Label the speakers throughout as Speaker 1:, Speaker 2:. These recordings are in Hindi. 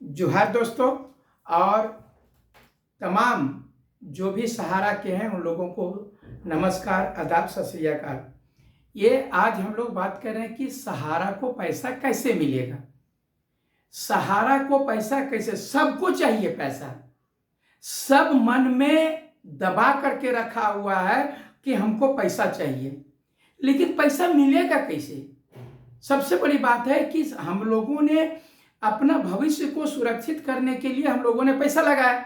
Speaker 1: जोहार दोस्तों। और तमाम जो भी सहारा के हैं उन लोगों को नमस्कार, आदाब, सत श्री अकाल। ये आज हम लोग बात कर रहे हैं कि सहारा को पैसा कैसे मिलेगा। सहारा को पैसा कैसे, सबको चाहिए पैसा। सब मन में दबा करके रखा हुआ है कि हमको पैसा चाहिए, लेकिन पैसा मिलेगा कैसे। सबसे बड़ी बात है कि हम लोगों ने अपना भविष्य को सुरक्षित करने के लिए हम लोगों ने पैसा लगाया,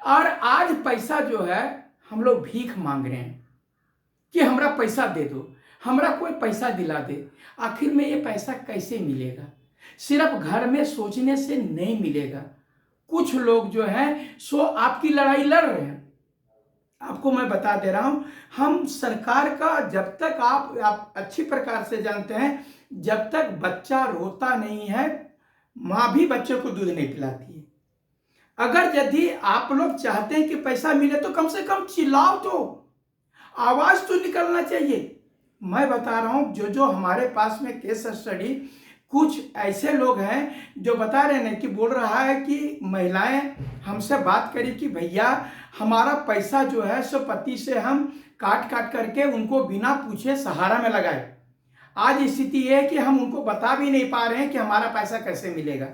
Speaker 1: और आज पैसा जो है हम लोग भीख मांग रहे हैं कि हमरा पैसा दे दो, हमरा कोई पैसा दिला दे। आखिर में ये पैसा कैसे मिलेगा। सिर्फ घर में सोचने से नहीं मिलेगा। कुछ लोग जो हैं सो आपकी लड़ाई लड़ रहे हैं। आपको मैं बता दे रहा हूं, हम सरकार का जब तक आप अच्छी प्रकार से जानते हैं, जब तक बच्चा रोता नहीं है माँ भी बच्चे को दूध नहीं पिलाती है। अगर यदि आप लोग चाहते हैं कि पैसा मिले तो कम से कम चिल्लाओ, तो आवाज तो निकलना चाहिए। मैं बता रहा हूं, जो हमारे पास में केस स्टडी, कुछ ऐसे लोग हैं जो बता रहे हैं कि बोल रहा है कि महिलाएं हमसे बात करी कि भैया हमारा पैसा जो है सो पति से हम काट काट करके उनको बिना पूछे सहारा में लगाए। आज स्थिति यह है कि हम उनको बता भी नहीं पा रहे हैं कि हमारा पैसा कैसे मिलेगा।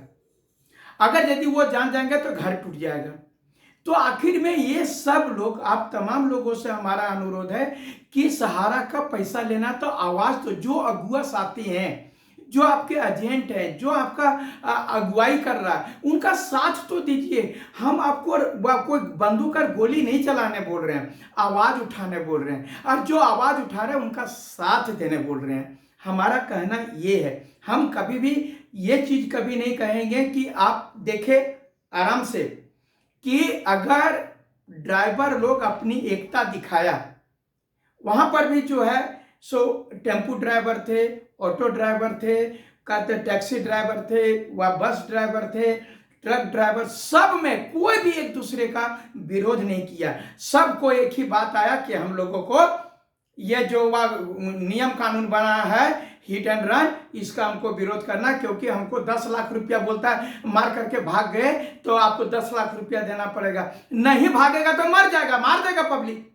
Speaker 1: अगर यदि वो जान जाएंगे तो घर टूट जाएगा। तो आखिर में ये सब लोग, आप तमाम लोगों से हमारा अनुरोध है कि सहारा का पैसा लेना तो आवाज, तो जो अगुआ साथी हैं, जो आपके एजेंट है, जो आपका अगुवाई कर रहा है, उनका साथ तो दीजिए। हम आपको कोई बंदूक और गोली नहीं चलाने बोल रहे हैं, आवाज उठाने बोल रहे हैं, और जो आवाज उठा रहे हैं उनका साथ देने बोल रहे हैं। हमारा कहना ये है, हम कभी भी ये चीज कभी नहीं कहेंगे कि आप देखें आराम से कि अगर ड्राइवर लोग अपनी एकता दिखाया, वहां पर भी जो है सो टेम्पू ड्राइवर थे, ऑटो ड्राइवर थे, कहते टैक्सी ड्राइवर थे, व बस ड्राइवर थे, ट्रक ड्राइवर, सब में कोई भी एक दूसरे का विरोध नहीं किया। सबको एक ही बात आया कि हम लोगों को ये जो नियम कानून बना है हिट एंड रन, इसका हमको विरोध करना, क्योंकि हमको 10 लाख रुपया बोलता है, मार करके भाग गए तो आपको 10 लाख रुपया देना पड़ेगा। नहीं भागेगा तो मर जाएगा, मार देगा पब्लिक।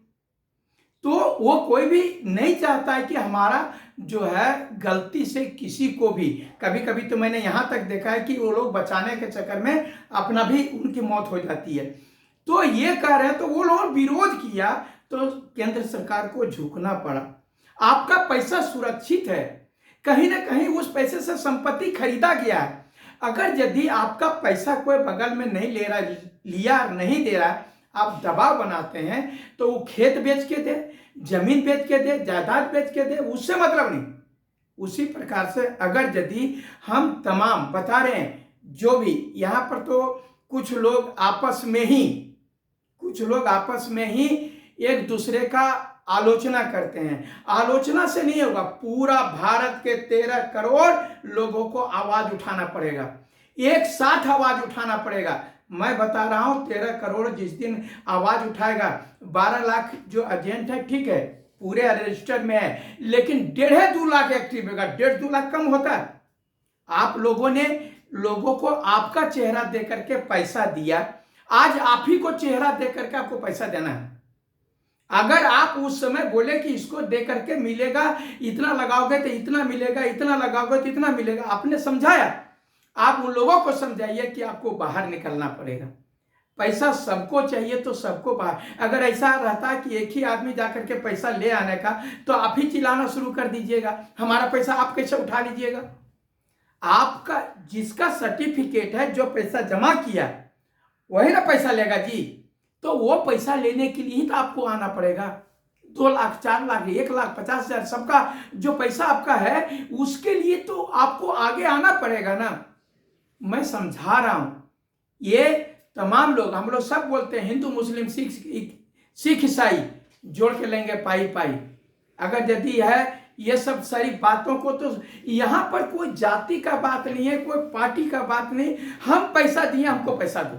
Speaker 1: तो वो कोई भी नहीं चाहता है कि हमारा जो है गलती से किसी को भी, कभी कभी तो मैंने यहां तक देखा है कि वो लोग बचाने के चक्कर में अपना भी उनकी मौत हो जाती है। तो ये कह रहे हैं, तो वो लोग विरोध किया तो केंद्र सरकार को झुकना पड़ा। आपका पैसा सुरक्षित है, कहीं ना कहीं उस पैसे से संपत्ति खरीदा गया है। अगर यदि आपका पैसा कोई बगल में नहीं ले रहा, लिया नहीं दे रहा, आप दबाव बनाते हैं, तो वो खेत बेच के दे, जमीन बेच के दे, जायदाद बेच के दे, उससे मतलब नहीं। उसी प्रकार से अगर यदि हम तमाम बता रहे हैं, जो भी यहाँ पर तो कुछ लोग आपस में ही एक दूसरे का आलोचना करते हैं। आलोचना से नहीं होगा, पूरा भारत के 13 करोड़ लोगों को आवाज उठाना पड़ेगा, एक साथ आवाज उठाना पड़ेगा। मैं बता रहा हूं 13 करोड़ जिस दिन आवाज उठाएगा, 12 लाख जो एजेंट है, ठीक है, पूरे रजिस्टर में है, लेकिन 1.5-2 लाख एक्टिव होगा। 1.5-2 लाख कम होता है। आप लोगों ने लोगों को आपका चेहरा देकर के पैसा दिया, आज आप ही को चेहरा देकर के आपको पैसा देना है। अगर आप उस समय बोले कि इसको दे करके मिलेगा, इतना लगाओगे तो इतना मिलेगा, इतना लगाओगे तो इतना मिलेगा, आपने समझाया। आप उन लोगों को समझाइए कि आपको बाहर निकलना पड़ेगा। पैसा सबको चाहिए तो सबको बाहर। अगर ऐसा रहता है कि एक ही आदमी जाकर के पैसा ले आने का, तो आप ही चिल्लाना शुरू कर दीजिएगा, हमारा पैसा आप कैसे उठा लीजिएगा। आपका जिसका सर्टिफिकेट है, जो पैसा जमा किया वही ना पैसा लेगा जी। तो वो पैसा लेने के लिए ही तो आपको आना पड़ेगा। 2 लाख, 4 लाख, 1,50,000, सबका जो पैसा आपका है उसके लिए तो आपको आगे आना पड़ेगा ना। मैं समझा रहा हूं, ये तमाम लोग, हम लोग सब बोलते हैं हिंदू मुस्लिम सिख ईसाई जोड़ के लेंगे पाई पाई। अगर यदि है ये सब सारी बातों को, तो यहां पर कोई जाति का बात नहीं है, कोई पार्टी का बात नहीं। हम पैसा दिए, हमको पैसा दो।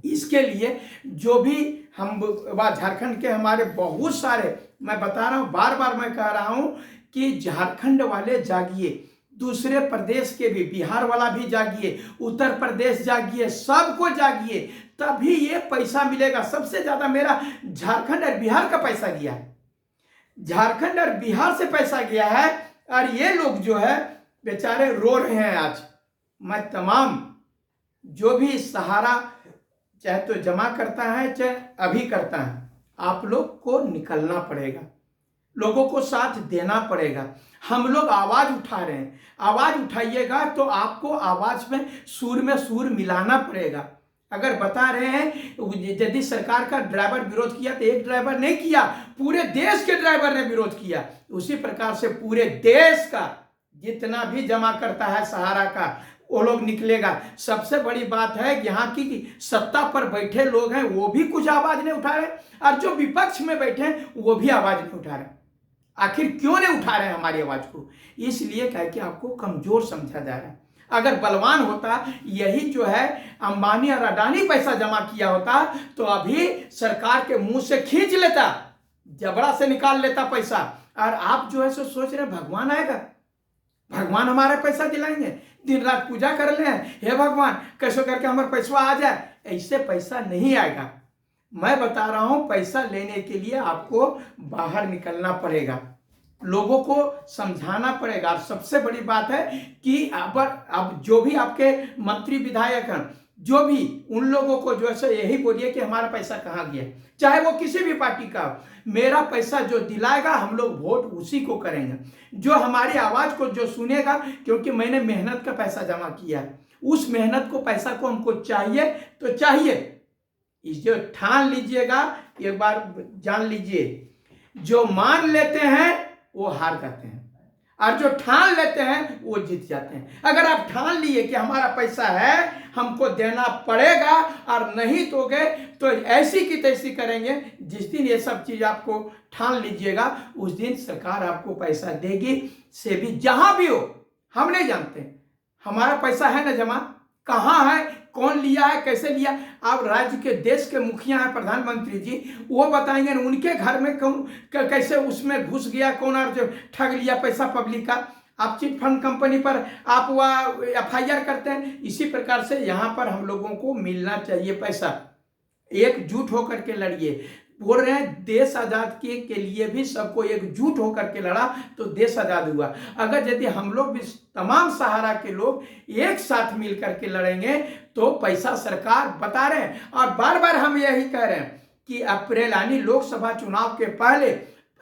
Speaker 1: इसके लिए जो भी हम झारखंड के हमारे बहुत सारे, मैं बता रहा हूं, बार बार मैं कह रहा हूं कि झारखंड वाले जागिए। दूसरे प्रदेश के भी, बिहार वाला भी जागिए, उत्तर प्रदेश जागिए, सबको जागिए, तभी ये पैसा मिलेगा। सबसे ज्यादा मेरा झारखंड और बिहार का पैसा गया है, झारखंड और बिहार से पैसा गया है, और ये लोग जो है बेचारे रो रहे हैं। आज मैं तमाम जो भी सहारा चाहे तो जमा करता है चाहे अभी करता है, आप लोग को निकलना पड़ेगा, लोगों को साथ देना पड़ेगा। हम लोग आवाज उठा रहे हैं, आवाज उठाइएगा तो आपको आवाज में सुर मिलाना पड़ेगा। अगर बता रहे हैं यदि सरकार का ड्राइवर विरोध किया तो एक ड्राइवर नहीं किया, पूरे देश के ड्राइवर ने विरोध किया। उसी प्रकार से पूरे देश का जितना भी जमा करता है सहारा का वो लोग निकलेगा। सबसे बड़ी बात है यहाँ की कि सत्ता पर बैठे लोग हैं वो भी कुछ आवाज नहीं उठा रहे, और जो विपक्ष में बैठे हैं वो भी आवाज नहीं उठा रहे। आखिर क्यों नहीं उठा रहे हैं हमारी आवाज को? इसलिए कह कि आपको कमजोर समझा जा रहा है। अगर बलवान होता, यही जो है अंबानी और अडानी पैसा जमा किया होता तो अभी सरकार के मुंह से खींच लेता, जबड़ा से निकाल लेता पैसा। और आप जो है सो सोच रहे भगवान आएगा, भगवान हमारा पैसा दिलाएंगे, दिन रात पूजा कर ले, हे भगवान कैसे करके हमारा पैसा आ जाए। ऐसे पैसा नहीं आएगा। मैं बता रहा हूं पैसा लेने के लिए आपको बाहर निकलना पड़ेगा, लोगों को समझाना पड़ेगा। और सबसे बड़ी बात है कि अब जो भी आपके मंत्री विधायक हैं, जो भी उन लोगों को जो है यही बोलिए कि हमारा पैसा कहाँ गया, चाहे वो किसी भी पार्टी का हो। मेरा पैसा जो दिलाएगा हम लोग वोट उसी को करेंगे, जो हमारी आवाज को जो सुनेगा, क्योंकि मैंने मेहनत का पैसा जमा किया है, उस मेहनत को पैसा को हमको चाहिए तो चाहिए। इसे ठान लीजिएगा, एक बार जान लीजिए, जो मान लेते हैं वो हार जाते हैं, और जो ठान लेते हैं वो जीत जाते हैं। अगर आप ठान लिए कि हमारा पैसा है हमको देना पड़ेगा और नहीं दोगे तो ऐसी की तैसी करेंगे, जिस दिन ये सब चीज आपको ठान लीजिएगा उस दिन सरकार आपको पैसा देगी। से भी जहां भी हो, हम नहीं जानते हमारा पैसा है ना जमा, कहाँ है, कौन लिया है, कैसे लिया। आप राज्य के देश के मुखिया हैं प्रधानमंत्री जी, वो बताएंगे उनके घर में कौन कैसे उसमें घुस गया, कौन और जो ठग लिया पैसा पब्लिक का। आप चिट फंड कंपनी पर आप वह FIR करते हैं। इसी प्रकार से यहाँ पर हम लोगों को मिलना चाहिए पैसा, एकजुट होकर के लड़िए। बोल रहे हैं देश आजाद के लिए भी सबको एकजुट होकर के लड़ा तो देश आजाद हुआ। अगर यदि हम लोग भी तमाम सहारा के लोग एक साथ मिल करके लड़ेंगे तो पैसा सरकार बता रहे हैं। और बार बार हम यही कह रहे हैं कि अप्रैल यानी लोकसभा चुनाव के पहले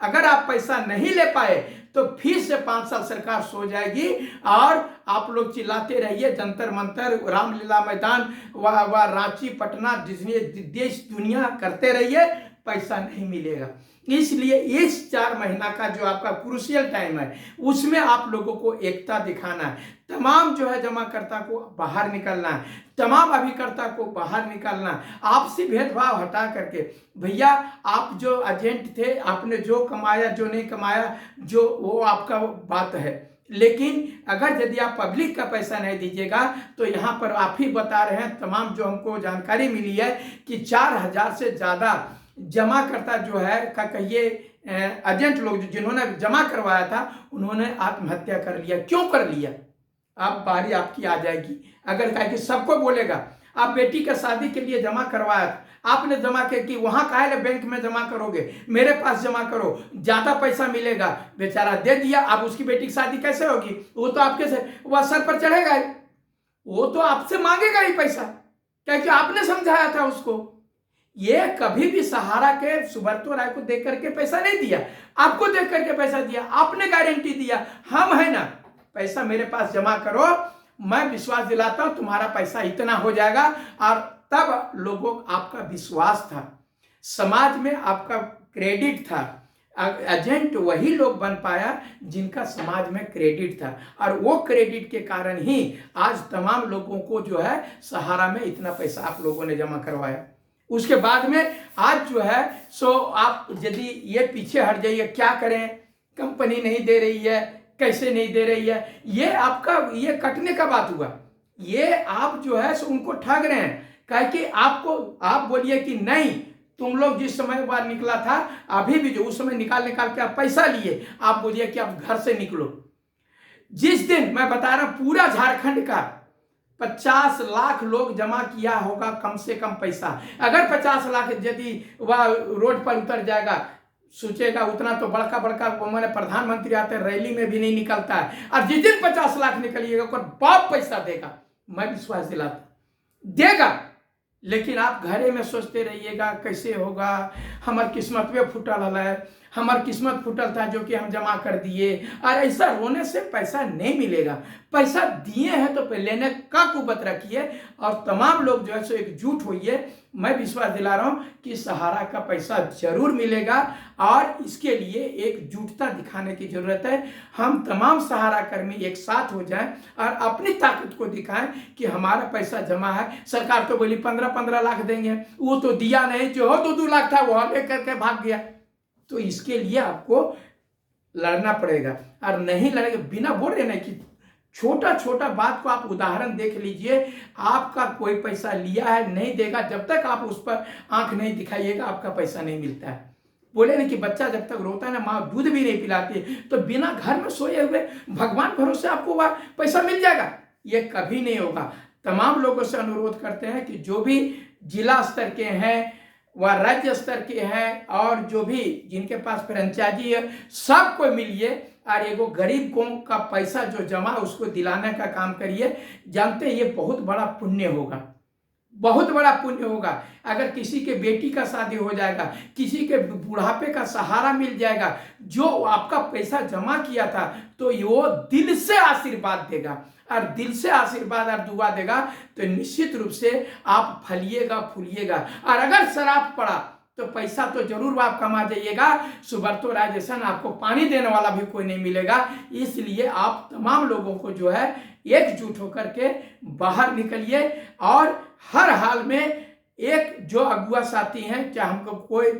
Speaker 1: अगर आप पैसा नहीं ले पाए तो फिर से 5 साल सरकार सो जाएगी, और आप लोग चिल्लाते रहिए जंतर मंतर, रामलीला मैदान, वह रांची, पटना, देश दुनिया करते रहिए, पैसा नहीं मिलेगा। इसलिए इस 4 महीना का जो आपका क्रूशियल टाइम है उसमें आप लोगों को एकता दिखाना है। तमाम जो है जमाकर्ता को बाहर निकलना है, तमाम अभिकर्ता को बाहर निकालना है, आपसी भेदभाव हटा करके। भैया आप जो एजेंट थे, आपने जो कमाया जो नहीं कमाया जो वो आपका बात है, लेकिन अगर यदि आप पब्लिक का पैसा नहीं दीजिएगा तो यहाँ पर आप ही बता रहे हैं, तमाम जो हमको जानकारी मिली है कि 4000 से ज़्यादा जमा करता जो है का कहिए एजेंट लोग जिन्होंने जमा करवाया था उन्होंने आत्महत्या कर लिया। क्यों कर लिया? अब बारी आपकी आ जाएगी। अगर कहे कि सबको बोलेगा आप बेटी का शादी के लिए जमा करवाया, आपने जमा किया कि वहां काहे बैंक में जमा करोगे, मेरे पास जमा करो, ज्यादा पैसा मिलेगा। बेचारा दे दिया, अब उसकी बेटी की शादी कैसे होगी? वो तो आपके से वह सर पर चढ़ेगा ही, वो तो आपसे मांगेगा ही पैसा, क्योंकि आपने समझाया था उसको। ये कभी भी सहारा के सुब्रतो राय को देख करके पैसा नहीं दिया, आपको देख करके पैसा दिया, आपने गारंटी दिया हम है ना, पैसा मेरे पास जमा करो, मैं विश्वास दिलाता हूं तुम्हारा पैसा इतना हो जाएगा। और तब लोगों आपका विश्वास था, समाज में आपका क्रेडिट था। एजेंट वही लोग बन पाया जिनका समाज में क्रेडिट था, और वो क्रेडिट के कारण ही आज तमाम लोगों को जो है सहारा में इतना पैसा आप लोगों ने जमा करवाया। उसके बाद में आज जो है सो आप यदि ये पीछे हट जाइए, क्या करें, कंपनी नहीं दे रही है, कैसे नहीं दे रही है, ये आपका ये कटने का बात हुआ। ये आप जो है सो उनको ठग रहे हैं, कहे कि आपको आप बोलिए कि नहीं तुम लोग जिस समय बाहर निकला था अभी भी जो उस समय निकाल के आप पैसा लिए, आप बोलिए कि आप घर से निकलो। जिस दिन मैं बता रहा हूं पूरा झारखंड का 50 लाख लोग जमा किया होगा कम से कम पैसा। अगर 50 लाख यदि वह रोड पर उतर जाएगा, सोचेगा उतना तो बड़का बड़का मैंने प्रधानमंत्री आते रैली में भी नहीं निकलता है, और जिस दिन 50 लाख निकलिएगा कोई बाप पैसा देगा, मैं विश्वास दिलाता देगा। लेकिन आप घरे में सोचते रहिएगा कैसे होगा, हमार किस्मत में फूटल है, हमार किस्मत फूटल था जो कि हम जमा कर दिए, और ऐसा रोने से पैसा नहीं मिलेगा। पैसा दिए हैं तो लेने का कुवत रखिए, और तमाम लोग जो है सो एकजुट होइए। मैं विश्वास दिला रहा हूं कि सहारा का पैसा जरूर मिलेगा, और इसके लिए एकजुटता दिखाने की जरूरत है। हम तमाम सहारा कर्मी एक साथ हो जाएं और अपनी ताकत को दिखाएं कि हमारा पैसा जमा है। सरकार तो बोली 15-15 लाख देंगे, वो तो दिया नहीं, जो हो 2-2 लाख था वो लेकर के भाग गया। तो इसके लिए आपको लड़ना पड़ेगा, और नहीं लड़ेगा बिना बोल रहे ना कि छोटा छोटा बात को आप उदाहरण देख लीजिए। आपका कोई पैसा लिया है नहीं देगा, जब तक आप उस पर आंख नहीं दिखाइएगा आपका पैसा नहीं मिलता है। बोले ना कि बच्चा जब तक रोता है ना, माँ दूध भी नहीं पिलाती, तो बिना घर में सोए हुए भगवान भरोसे आपको वह पैसा मिल जाएगा, ये कभी नहीं होगा। तमाम लोगों से अनुरोध करते हैं कि जो भी जिला स्तर के हैं व राज्य स्तर के हैं, और जो भी जिनके पास फ्रेंचाइजी है, सबको मिलिए और एगो गरीब को का पैसा जो जमा उसको दिलाने का काम करिए। जानते हैं ये बहुत बड़ा पुण्य होगा, बहुत बड़ा पुण्य होगा। अगर किसी के बेटी का शादी हो जाएगा, किसी के बुढ़ापे का सहारा मिल जाएगा, जो आपका पैसा जमा किया था, तो वो दिल से आशीर्वाद देगा, और दिल से आशीर्वाद और दुआ देगा, तो निश्चित रूप से आप फलिएगा फूलिएगा। और अगर शराब पड़ा तो पैसा तो जरूर आप कमा जाइएगा, सुब्रतो राय जैसा आपको पानी देने वाला भी कोई नहीं मिलेगा। इसलिए आप तमाम लोगों को जो है एकजुट होकर के बाहर निकलिए, और हर हाल में एक जो अगुआ साथी हैं, चाहे हमको कोई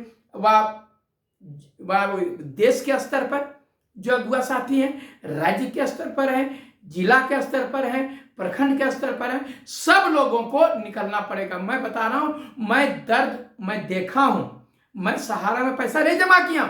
Speaker 1: देश के स्तर पर जो अगुआ साथी हैं, राज्य के स्तर पर है, जिला के स्तर पर है, प्रखंड के स्तर पर है, सब लोगों को निकलना पड़ेगा। मैं बता रहा हूं, मैं दर्द मैं देखा हूं, मैं सहारा में पैसा नहीं जमा किया,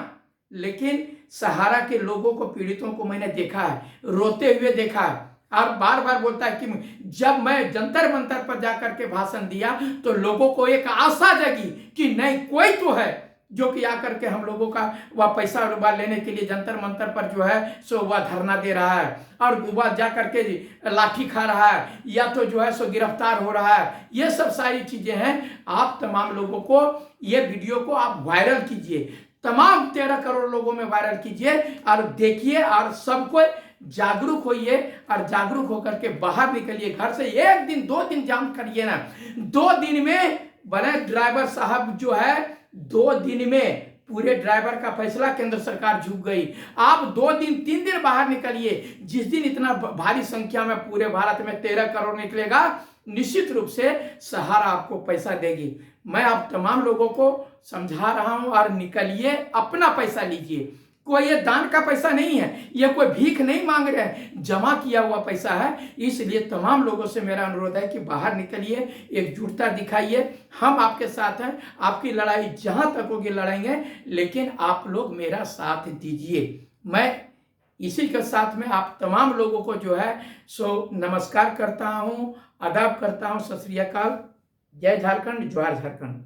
Speaker 1: लेकिन सहारा के लोगों को, पीड़ितों को मैंने देखा है, रोते हुए देखा है। और बार बार बोलता है कि जब मैं जंतर मंतर पर जाकर के भाषण दिया तो लोगों को एक आशा जगी कि नहीं कोई तो है जो कि आकर के हम लोगों का वह पैसा रुपया लेने के लिए जंतर मंतर पर जो है सो वह धरना दे रहा है, और वह जाकर के लाठी खा रहा है, या तो जो है सो गिरफ्तार हो रहा है। ये सब सारी चीजें हैं। आप तमाम लोगों को ये वीडियो को आप वायरल कीजिए, तमाम 13 करोड़ लोगों में वायरल कीजिए, और देखिए, और सबको जागरूक होइए, और जागरूक होकर के बाहर निकलिए घर से। 1 दिन 2 दिन जाम करिए ना, 2 दिन में बने ड्राइवर साहब जो है 2 दिन में पूरे ड्राइवर का फैसला केंद्र सरकार झुक गई। आप 2 दिन 3 दिन बाहर निकलिए, जिस दिन इतना भारी संख्या में पूरे भारत में 13 करोड़ निकलेगा, निश्चित रूप से सहारा आपको पैसा देगी। मैं आप तमाम लोगों को समझा रहा हूं, और निकलिए, अपना पैसा लीजिए। कोई ये दान का पैसा नहीं है, ये कोई भीख नहीं मांग रहे हैं, जमा किया हुआ पैसा है। इसलिए तमाम लोगों से मेरा अनुरोध है कि बाहर निकलिए, एकजुटता दिखाइए। हम आपके साथ हैं, आपकी लड़ाई जहां तक होगी लड़ेंगे, लेकिन आप लोग मेरा साथ दीजिए। मैं इसी के साथ में आप तमाम लोगों को जो है सो नमस्कार करता हूं, आदाब करता हूं, सत श्री अकाल। जय झारखंड, जोहार झारखंड।